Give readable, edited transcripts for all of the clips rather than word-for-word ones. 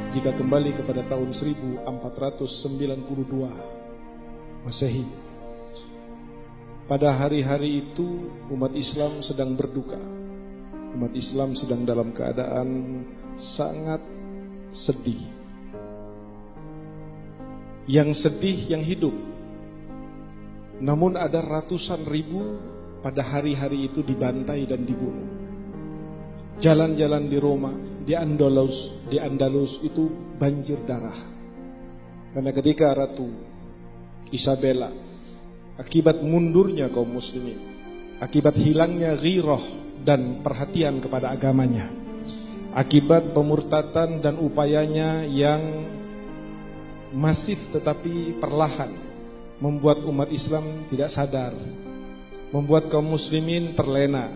Jika kembali kepada tahun 1492 Masehi, pada hari-hari itu umat Islam sedang berduka. Umat Islam sedang dalam keadaan sangat sedih. Yang sedih yang hidup. Namun ada ratusan ribu pada hari-hari itu dibantai dan dibunuh. Jalan-jalan di Roma, di Andalus itu banjir darah. Karena ketika Ratu Isabella, akibat mundurnya kaum muslimin, akibat hilangnya ghirah dan perhatian kepada agamanya, akibat pemurtatan dan upayanya yang masif tetapi perlahan, membuat umat Islam tidak sadar, membuat kaum muslimin terlena,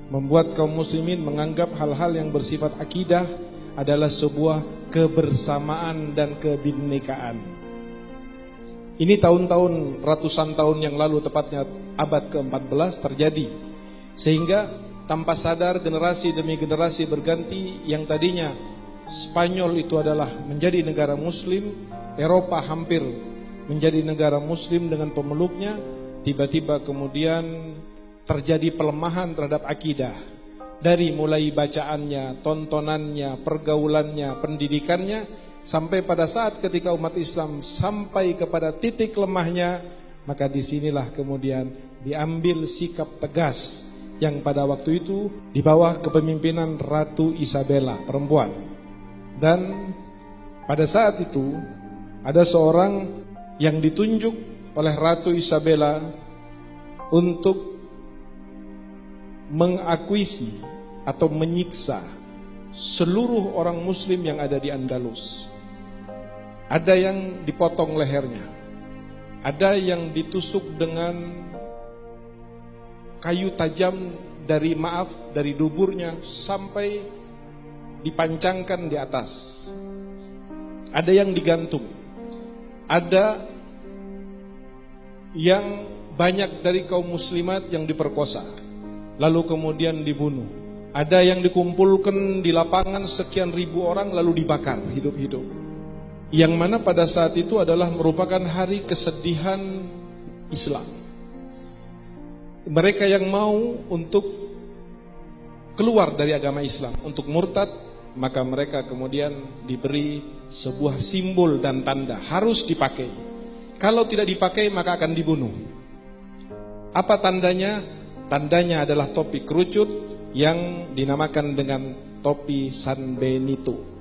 membuat kaum muslimin menganggap hal-hal yang bersifat akidah adalah sebuah kebersamaan dan kebinekaan. Ini tahun-tahun, ratusan tahun yang lalu, tepatnya abad ke-14 terjadi. Sehingga tanpa sadar generasi demi generasi berganti. Yang tadinya Spanyol itu adalah menjadi negara muslim, Eropa hampir menjadi negara muslim dengan pemeluknya, tiba-tiba kemudian terjadi pelemahan terhadap akidah. Dari mulai bacaannya, tontonannya, pergaulannya, pendidikannya, sampai pada saat ketika umat Islam sampai kepada titik lemahnya, maka disinilah kemudian diambil sikap tegas yang pada waktu itu di bawah kepemimpinan Ratu Isabella, perempuan. Dan pada saat itu ada seorang yang ditunjuk oleh Ratu Isabella untuk mengakuisi atau menyiksa seluruh orang muslim yang ada di Andalus. Ada yang dipotong lehernya, ada yang ditusuk dengan kayu tajam dari duburnya sampai dipancangkan di atas. Ada yang digantung, ada yang banyak dari kaum muslimat yang diperkosa, lalu kemudian dibunuh. Ada yang dikumpulkan di lapangan sekian ribu orang lalu dibakar hidup-hidup. Yang mana pada saat itu adalah merupakan hari kesedihan Islam. Mereka yang mau untuk keluar dari agama Islam, untuk murtad, maka mereka kemudian diberi sebuah simbol dan tanda, harus dipakai. Kalau tidak dipakai maka akan dibunuh. Apa tandanya? Tandanya adalah topi kerucut yang dinamakan dengan topi San Benito.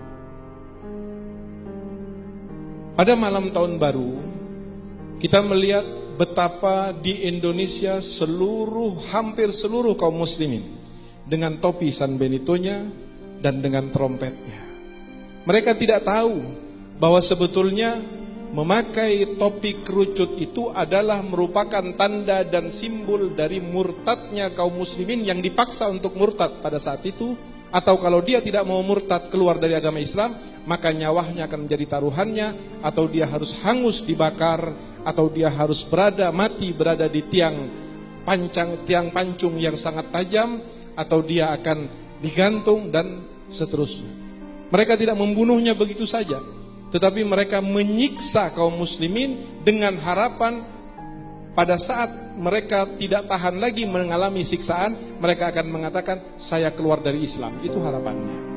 Pada malam tahun baru, kita melihat betapa di Indonesia hampir seluruh kaum muslimin dengan topi San Benitonya dan dengan trompetnya. Mereka tidak tahu bahwa sebetulnya memakai topi kerucut itu adalah merupakan tanda dan simbol dari murtadnya kaum muslimin yang dipaksa untuk murtad pada saat itu. Atau kalau dia tidak mau murtad keluar dari agama Islam, maka nyawanya akan menjadi taruhannya, atau dia harus hangus dibakar, atau dia harus mati berada di tiang pancung yang sangat tajam, atau dia akan digantung dan seterusnya. Mereka tidak membunuhnya begitu saja, tetapi mereka menyiksa kaum muslimin dengan harapan pada saat mereka tidak tahan lagi mengalami siksaan, mereka akan mengatakan, saya keluar dari Islam. Itu harapannya.